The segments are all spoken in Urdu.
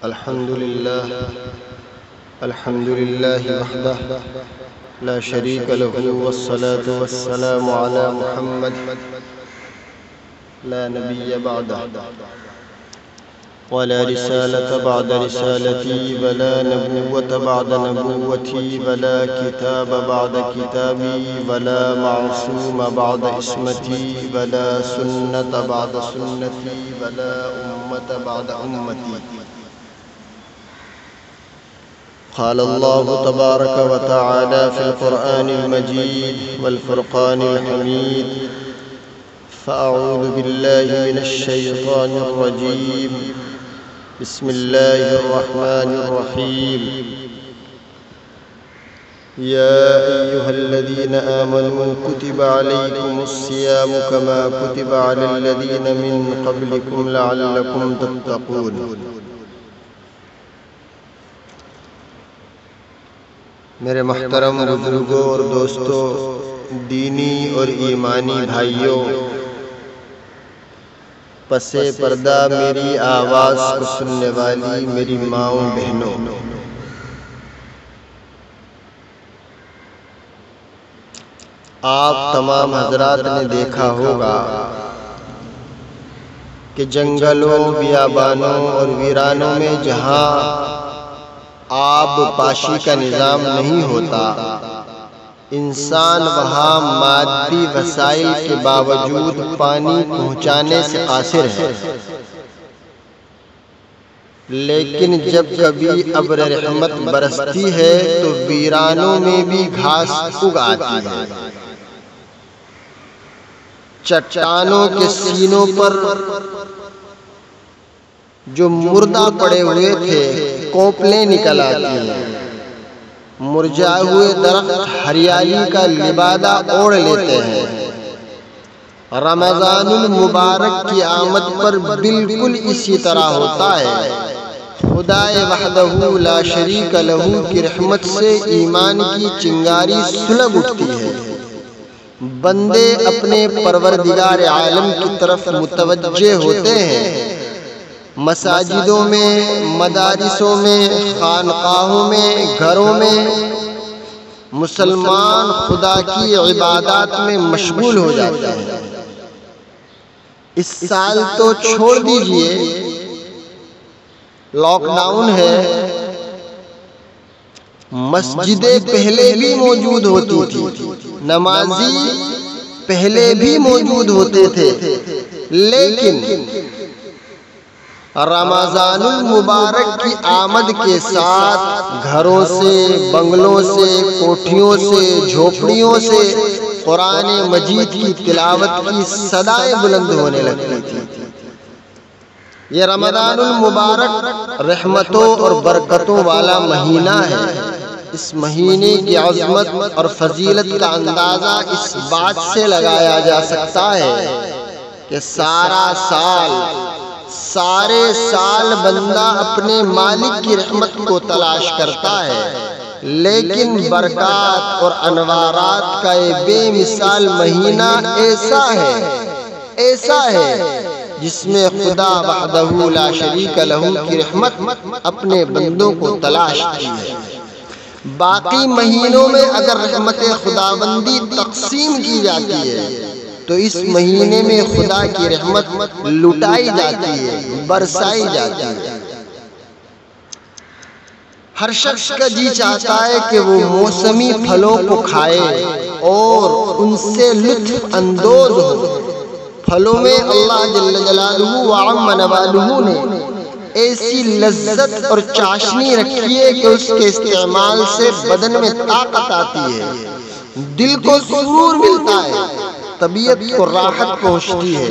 الحمد لله وحده لا شريك له والصلاة والسلام على محمد لا نبي بعده ولا رسالة بعد رسالتي ولا نبوة بعد نبوتي ولا كتاب بعد كتابي ولا معصوم بعد اسمتي ولا سنة بعد سنتي ولا أمة بعد أمتي. قال الله تبارك وتعالى في القرآن المجيد والفرقان الحميد: فأعوذ بالله من الشيطان الرجيم بسم الله الرحمن الرحيم. يا أيها الذين آمنوا كتب عليكم الصيام كما كتب على الذين من قبلكم لعلكم تتقون. میرے محترم بزرگوں اور دوستوں، دینی اور ایمانی بھائیوں، پسے پردہ میری آواز کو سننے والی میری ماؤں بہنوں، آپ تمام حضرات نے دیکھا ہوگا کہ جنگلوں، بیابانوں اور ویرانوں میں جہاں آب پاشی کا نظام نہیں ہوتا، انسان وہاں مادی وسائل کے باوجود پانی پہنچانے سے قاصر ہے، لیکن جب کبھی ابر رحمت برستی ہے تو ویرانوں میں بھی گھاس اگ آتی ہے، چٹانوں کے سینوں پر جو مردہ پڑے ہوئے تھے کوپلیں نکل آتی ہیں، مرجھائے ہوئے درخت ہریالی کا لبادہ اوڑھ لیتے ہیں۔ رمضان المبارک کی آمد پر بالکل اسی طرح ہوتا ہے۔ خدائے وحدہ لا شریک لہ کی رحمت سے ایمان کی چنگاری سلگ اٹھتی ہے، بندے اپنے پروردگار عالم کی طرف متوجہ ہوتے ہیں۔ مساجدوں میں، مدارسوں میں، خانقاہوں میں، گھروں میں مسلمان خدا کی عبادات میں مشغول ہو جاتے ہیں۔ اس سال تو چھوڑ دیجئے، لاک ڈاؤن ہے، مسجدیں پہلے بھی موجود ہوتی تھی، نمازی پہلے بھی موجود ہوتے تھے، لیکن رمضان المبارک کی آمد کے ساتھ گھروں سے، بنگلوں سے، کوٹھیوں سے، جھوپڑیوں سے قرآن مجید کی تلاوت کی صدائیں بلند ہونے لگتی تھی۔ یہ رمضان المبارک رحمتوں اور برکتوں والا مہینہ ہے۔ اس مہینے کی عظمت اور فضیلت کا اندازہ اس بات سے لگایا جا سکتا ہے کہ سارے سال بندہ اپنے مالک کی رحمت کو تلاش کرتا ہے، لیکن برکات اور انوارات کا یہ بے مثال مہینہ ایسا ہے جس میں خدا وحدہ لا شریک لہ کی رحمت اپنے بندوں کو تلاش کی ہے۔ باقی مہینوں میں اگر رحمت خداوندی تقسیم کی جاتی ہے تو اس مہینے میں خدا کی رحمت لٹائی جاتی ہے، برسائی جاتی ہے۔ ہر شخص کا جی چاہتا ہے کہ وہ موسمی پھلوں کو کھائے اور ان سے لطف اندوز ہو۔ پھلوں میں اللہ جل جلالہ وعم نوالہ نے ایسی لذت اور چاشنی رکھی ہے کہ اس کے استعمال سے بدن میں طاقت آتی ہے، دل کو سرور ملتا ہے، طبیعت کو راحت پہنچتی ہے۔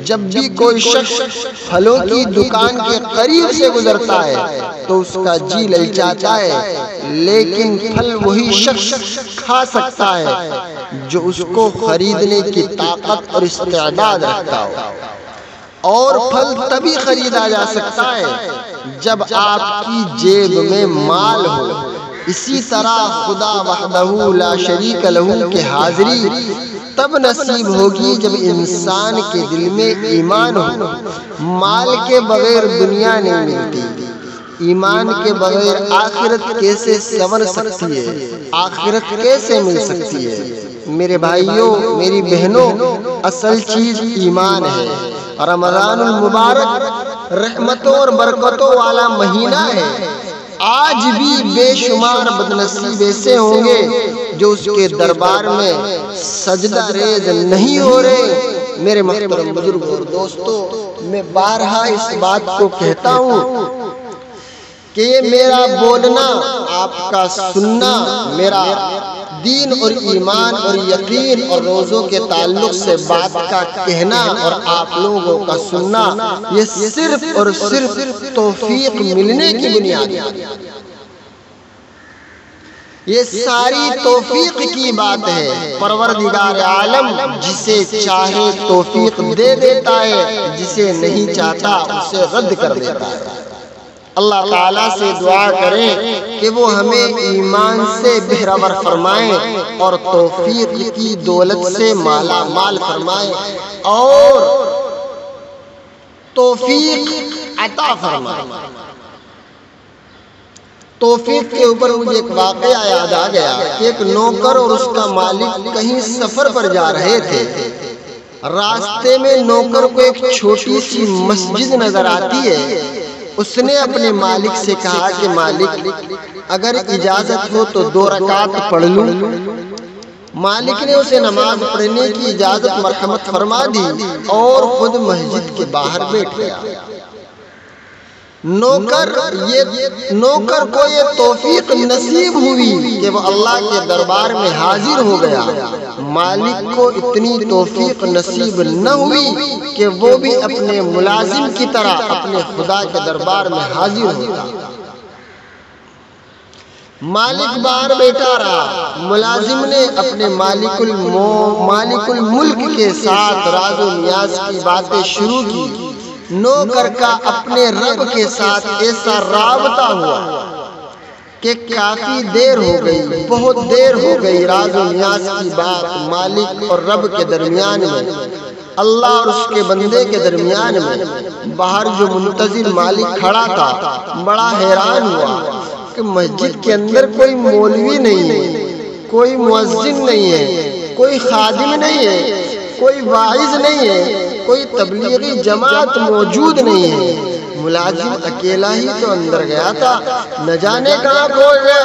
جب بھی کوئی شخص پھلوں کی دکان کے قریب سے گزرتا ہے تو اس کا جی للچاتا ہے، لیکن پھل وہی شخص کھا سکتا ہے جو اس کو خریدنے کی طاقت اور استعداد رکھتا ہو، اور پھل تبھی خریدا جا سکتا ہے جب آپ کی جیب میں مال ہو۔ اسی طرح خدا وحدہ لا شریک لہ کی حاضری تب نصیب ہوگی جب انسان کے دل میں ایمان ہو۔ مال کے بغیر دنیا نہیں ملتی، ایمان کے بغیر آخرت کیسے سنور سکتی ہے؟ آخرت کیسے مل سکتی ہے؟ میرے بھائیوں، میری بہنوں، اصل چیز ایمان ہے۔ رمضان المبارک رحمتوں اور برکتوں والا مہینہ ہے۔ آج بھی بے شمار بدنصیب ایسے ہوں گے جو اس کے دربار میں سجدہ ریز نہیں ہو رہے۔ میرے محترم بزرگوں اور دوستوں، میں بارہا اس بات کو کہتا ہوں کہ یہ میرا بولنا، آپ کا سننا، میرا دین اور ایمان اور یقین اور روزوں کے تعلق سے بات کا کہنا اور آپ لوگوں کا سننا، یہ صرف اور صرف توفیق ملنے کی بنیاد ہے۔ یہ ساری توفیق کی بات ہے۔ پروردگار عالم جسے چاہے توفیق دے دیتا ہے، جسے نہیں چاہتا اسے رد کر دیتا ہے۔ اللہ تعالیٰ سے دعا کریں کہ وہ ہمیں ایمان سے بہرور فرمائیں اور توفیق کی دولت سے مالا مال فرمائیں اور توفیق عطا فرمائیں۔ توفیق کے اوپر مجھے ایک واقعہ یاد آ گیا کہ ایک نوکر اور اس کا مالک کہیں سفر پر جا رہے تھے۔ راستے میں نوکر کو ایک چھوٹی سی مسجد نظر آتی ہے۔ اس نے اپنے مالک سے کہا کہ مالک، اگر اجازت ہو تو 2 رکعت پڑھ لوں۔ مالک نے اسے نماز پڑھنے کی اجازت مرحمت فرما دی اور خود مسجد کے باہر بیٹھ گیا۔ نوکر کو یہ توفیق نصیب ہوئی کہ وہ اللہ کے دربار میں حاضر ہو گیا۔ مالک کو اتنی توفیق نصیب نہ ہوئی کہ وہ بھی اپنے ملازم کی طرح اپنے خدا کے دربار میں حاضر ہوتا۔ مالک باہر بیٹھا رہا۔ ملازم نے اپنے مالک الملک کے ساتھ راز و نیاز کی باتیں شروع کی۔ نوکر کا اپنے رب کے ساتھ ایسا رابطہ ہوا کہ کافی دیر ہو گئی، بہت دیر ہو گئی۔ راز و نیاز کی بات مالک اور رب کے درمیان میں، اللہ اور اس کے بندے کے درمیان میں۔ باہر جو منتظر مالک کھڑا تھا بڑا حیران ہوا کہ مسجد کے اندر کوئی مولوی نہیں ہے، کوئی مؤذن نہیں ہے، کوئی خادم نہیں ہے، کوئی واعظ نہیں ہے، کوئی تبلیغی جماعت موجود نہیں ہے۔ ملازم اکیلا ہی تو اندر گیا تھا، نہ جانے کہاں کھو گیا۔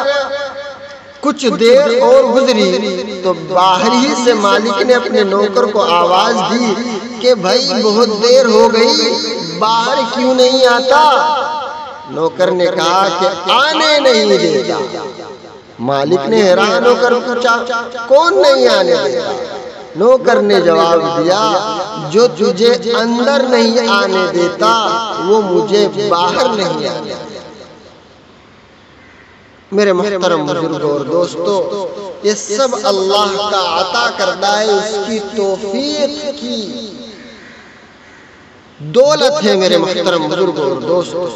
کچھ دیر اور گزری تو باہر ہی سے مالک نے اپنے نوکر کو آواز دی کہ بھائی بہت دیر ہو گئی، باہر کیوں نہیں آتا؟ نوکر نے کہا کہ آنے نہیں دیتا۔ مالک نے حیران ہو کر پوچھا کون نہیں آنے دیتا؟ نوکر نے جواب دیا جو تجھے اندر نہیں آنے دیتا وہ مجھے باہر نہیں آنے دیتا۔ میرے محترم بزرگوں اور دوستوں، یہ سب اللہ کا عطا کردہ ہے، اس کی توفیق کی دولت ہے۔ میرے محترم بزرگوں اور دوستوں،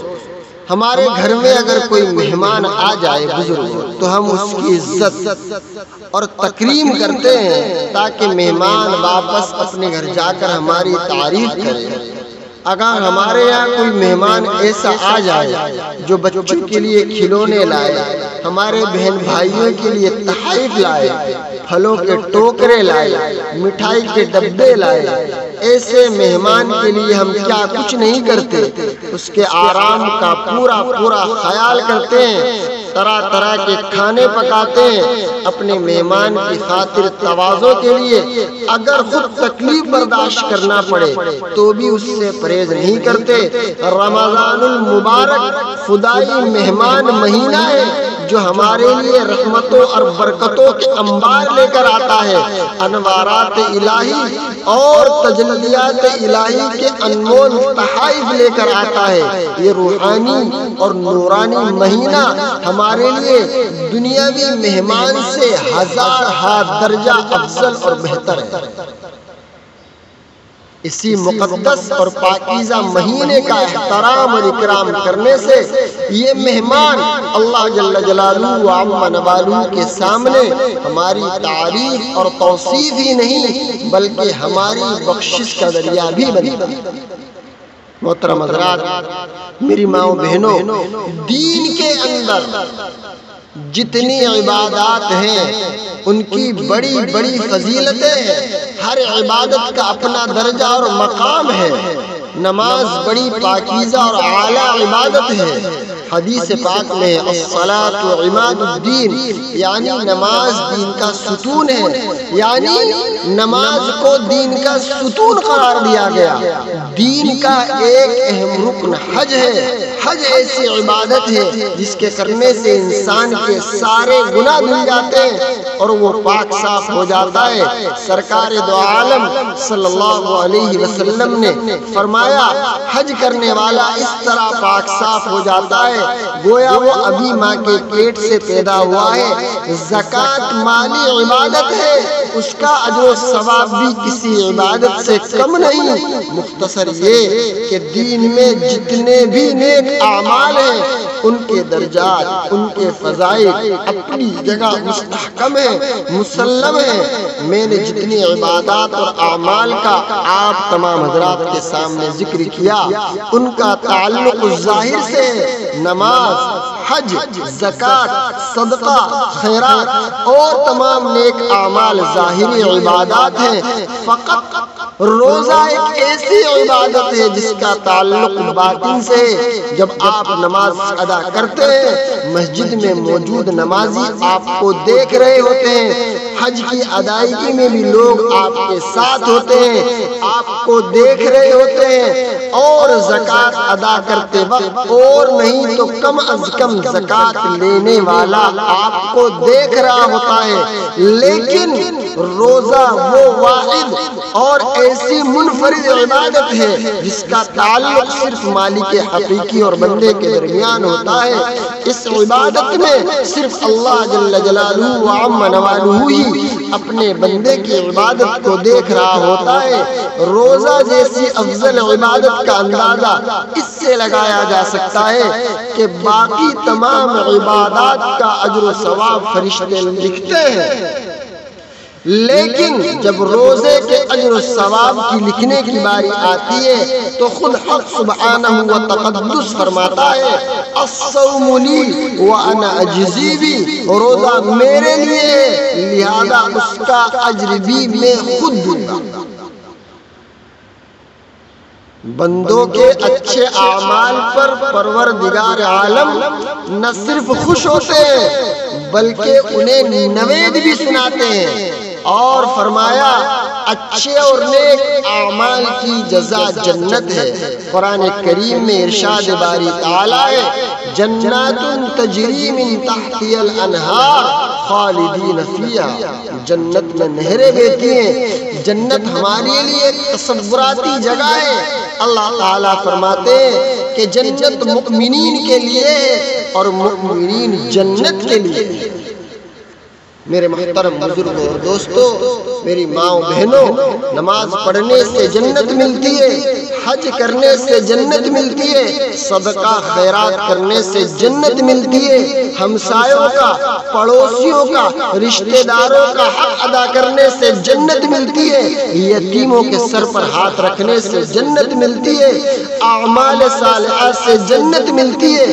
ہمارے گھر میں اگر کوئی مہمان آ جائے بزرگوں تو ہم اس کی عزت اور تکریم کرتے ہیں تاکہ مہمان واپس اپنے گھر جا کر ہماری تعریف کرے۔ اگر ہمارے یہاں کوئی مہمان ایسا آ جائے جو بچوں کے لیے کھلونے لائے، ہمارے بہن بھائیوں کے لیے تحائف لائے، پھلوں کے ٹوکرے لائے، مٹھائی کے ڈبے لائے، ایسے مہمان کے لیے ہم کیا کچھ نہیں کرتے؟ اس کے آرام کا پورا خیال کرتے ہیں، طرح طرح کے کھانے پکاتے ہیں اپنے مہمان کی خاطر تواضع کے لیے۔ اگر خود تکلیف برداشت کرنا پڑے تو بھی اس سے پرہیز نہیں کرتے۔ رمضان المبارک خدائی مہمان مہینہ ہے جو ہمارے لیے رحمتوں اور برکتوں کے انبار لے کر آتا ہے، انوارات الہی اور تجلیات الہی کے انمول تحائف لے کر آتا ہے۔ یہ روحانی اور نورانی مہینہ ہمارے لیے دنیاوی مہمان سے 1000 ہاتھ درجہ افضل اور بہتر ہے۔ اسی مقدس اور پاکیزہ مہینے کا احترام اور اکرام کرنے سے یہ مہمان اللہ جل جلالہ و عم نوالہ کے سامنے ہماری تعریف اور توصیف ہی نہیں بلکہ ہماری بخشش کا ذریعہ بھی بنتا ہے۔ محترم حضرات، میری ماؤں بہنوں، دین کے اندر جتنی عبادات ہیں ان کی بڑی بڑی فضیلتیں ہیں۔ ہر عبادت کا اپنا درجہ اور مقام ہے۔ نماز بڑی پاکیزہ اور اعلیٰ عبادت ہے۔ حدیث پاک میں الصلاۃ عماد الدین، یعنی نماز دین کا ستون ہے، یعنی نماز کو دین کا ستون قرار دیا گیا۔ دین کا ایک اہم رکن حج ہے۔ حج ایسی عبادت ہے جس کے کرنے سے انسان کے سارے گناہ دھل جاتے ہیں اور وہ پاک صاف ہو جاتا ہے۔ سرکار دو عالم صلی اللہ علیہ وسلم نے فرمایا، حج کرنے والا اس طرح پاک صاف ہو جاتا ہے گویا وہ ابھی ماں کے پیٹ سے پیدا ہوا ہے۔ زکوٰۃ مالی عبادت ہے، اس کا اجر و ثواب بھی کسی عبادت سے کم نہیں۔ مختصر یہ کہ دین میں جتنے بھی نیک اعمال ہیں ان کے درجات، ان کے فضائل اپنی جگہ مستحکم ہیں، مسلم ہیں۔ میں نے جتنی عبادات اور اعمال کا آپ تمام حضرات کے سامنے ذکر کیا ان کا تعلق ظاہر سے نماز، حج، زکوٰۃ، صدقہ، خیرات اور تمام نیک اعمال ظاہری عبادات ہیں۔ فقط روزہ ایک ایسی عبادت ہے جس کا تعلق باطن سے ہے۔ جب آپ نماز ادا کرتے ہیں مسجد میں موجود نمازی آپ کو دیکھ رہے ہوتے ہیں، حج کی ادائیگی میں بھی لوگ آپ کے ساتھ ہوتے ہیں، آپ کو دیکھ رہے ہوتے ہیں، اور زکوٰۃ ادا کرتے وقت اور نہیں تو کم از کم زکوٰۃ لینے والا آپ کو دیکھ رہا ہوتا ہے۔ لیکن روزہ وہ واحد اور ایسی منفرد عبادت ہے جس کا تعلق صرف مالک حقیقی اور بندے کے درمیان ہوتا ہے۔ اس عبادت میں صرف اللہ جل جلالہ وعم نوالہ ہی اپنے بندے کی عبادت کو دیکھ رہا ہوتا ہے۔ روزہ جیسی افضل عبادت کا اندازہ اس سے لگایا جا سکتا ہے کہ باقی تمام عبادات کا اجر و ثواب فرشتے لکھتے ہیں، لیکن جب روزے کے اجر و ثواب کی لکھنے کی باری آتی ہے تو خود حق سبحانہ و تقدس فرماتا ہے، الصوم لی وانا اجزی بی، روزہ میرے لیے ہے لہذا اس کا اجر بھی میں خود دوں گا۔ بندوں کے اچھے اعمال پر پروردگار عالم نہ صرف خوش ہوتے ہیں بلکہ انہیں نوید بھی سناتے ہیں، اور فرمایا اچھے اور نیک اعمال کی جزا جنت ہے۔ قرآن کریم میں ارشاد باری تعالیٰ ہے، جنات تجری من تحتی الانہار خالدین فیہا، جنت میں نہریں بہتی ہیں۔ جنت ہمارے لیے تصوراتی جگہ ہے۔ اللہ تعالیٰ فرماتے ہیں کہ جنت مؤمنین کے لیے اور مؤمنین جنت کے لیے۔ میرے محترم بزرگوں اور دوستوں، میری ماں بہنوں، نماز پڑھنے سے جنت ملتی ہے، حج کرنے سے جنت ملتی ہے، صدقہ خیرات کرنے سے جنت ملتی ہے، ہمسایوں کا، پڑوسیوں کا، رشتہ داروں کا حق ادا کرنے سے جنت ملتی ہے، یتیموں کے سر پر ہاتھ رکھنے سے جنت ملتی ہے، اعمال صالحہ سے جنت ملتی ہے۔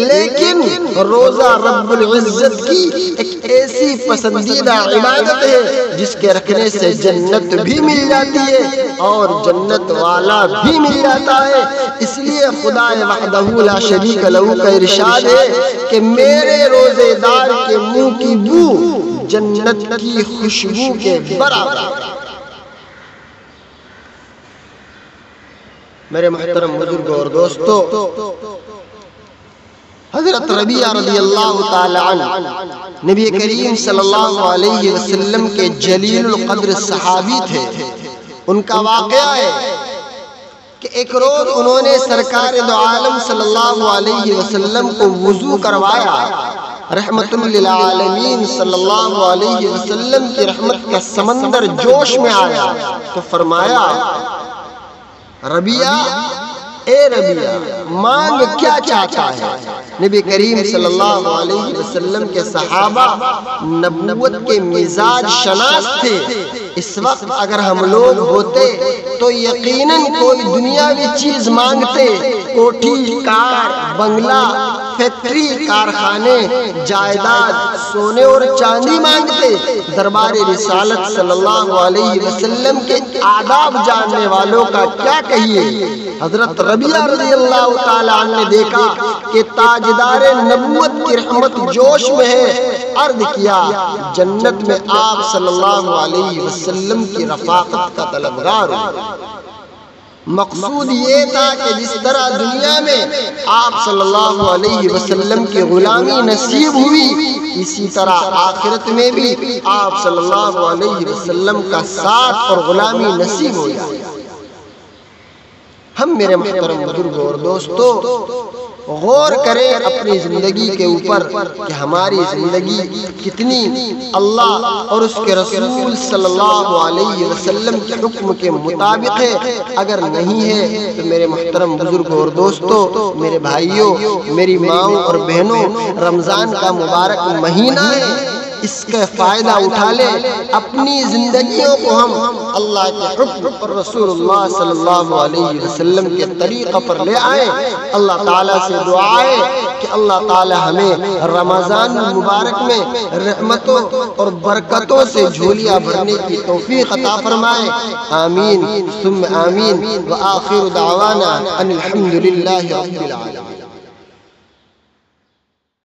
لیکن روزہ رب العزت کی ایک ایسی پسندیدہ عبادت ہے جس کے رکھنے سے جنت بھی مل جاتی ہے اور جنت والا بھی مل جاتا ہے۔ اس لیے خدا وحدہ لا شریک لہ کا ارشاد ہے کہ میرے روزے دار کے منہ کی بو جنت کی خوشبو کے برابر۔ میرے محترم بزرگوں اور دوستوں، حضرت ربیعہ رضی اللہ تعالی عنہ نبی کریم صلی اللہ علیہ وسلم کے جلیل القدر صحابی تھے۔ ان کا واقعہ ہے کہ ایک روز انہوں نے سرکار دو عالم صلی اللہ علیہ وسلم کو وضو کروایا۔ رحمت للعالمین صلی اللہ علیہ وسلم کی رحمت کا سمندر جوش میں آیا تو فرمایا، ربیعہ، اے ربیعہ، مانگ کیا چاہتا ہے؟ نبی کریم صلی اللہ علیہ وسلم کے صحابہ نبوت کے مزاج شناس تھے۔ اس وقت اگر ہم لوگ ہوتے تو یقیناً کوئی دنیاوی چیز مانگتے، کوٹھی، کار، بنگلہ، فیکٹری، کارخانے، جائیداد، سونے اور چاندی مانگتے۔ دربار رسالت صلی اللہ علیہ وسلم کے آداب جاننے والوں کا کیا کہیے؟ حضرت ربیعہ رضی اللہ تعالیٰ عنہ نے دیکھا کہ تاجدار نبوت کی رحمت جوش میں ہے، عرض کیا جنت میں آپ صلی اللہ علیہ وسلم کی رفاقت کا طلبگار ہوں۔ مقصود یہ تھا کہ جس طرح دنیا میں آپ صلی اللہ علیہ وسلم کی غلامی نصیب ہوئی، اسی طرح آخرت میں بھی آپ صلی اللہ علیہ وسلم کا ساتھ اور غلامی نصیب ہو جائے۔ ہم میرے محترم بزرگوں اور دوستوں غور کریں اپنی زندگی کے اوپر کہ ہماری زندگی کتنی اللہ اور اس کے رسول صلی اللہ علیہ وسلم کے حکم کے مطابق ہے۔ اگر نہیں ہے تو میرے محترم بزرگوں اور دوستوں، میرے بھائیوں، میری ماؤں اور بہنوں، رمضان کا مبارک مہینہ ہے، اس کا فائدہ اٹھا لیں۔ اپنی زندگیوں کو ہم اللہ کے حکم اور رسول اللہ صلی اللہ علیہ وسلم کے طریقہ پر لے آئیں۔ اللہ تعالیٰ سے دعا ہے کہ اللہ تعالیٰ ہمیں رمضان المبارک میں رحمتوں اور برکتوں سے جھولیاں بھرنے کی توفیق عطا فرمائے۔ آمین ثم آمین، وآخر دعوانا ان الحمد للہ رب العالمین۔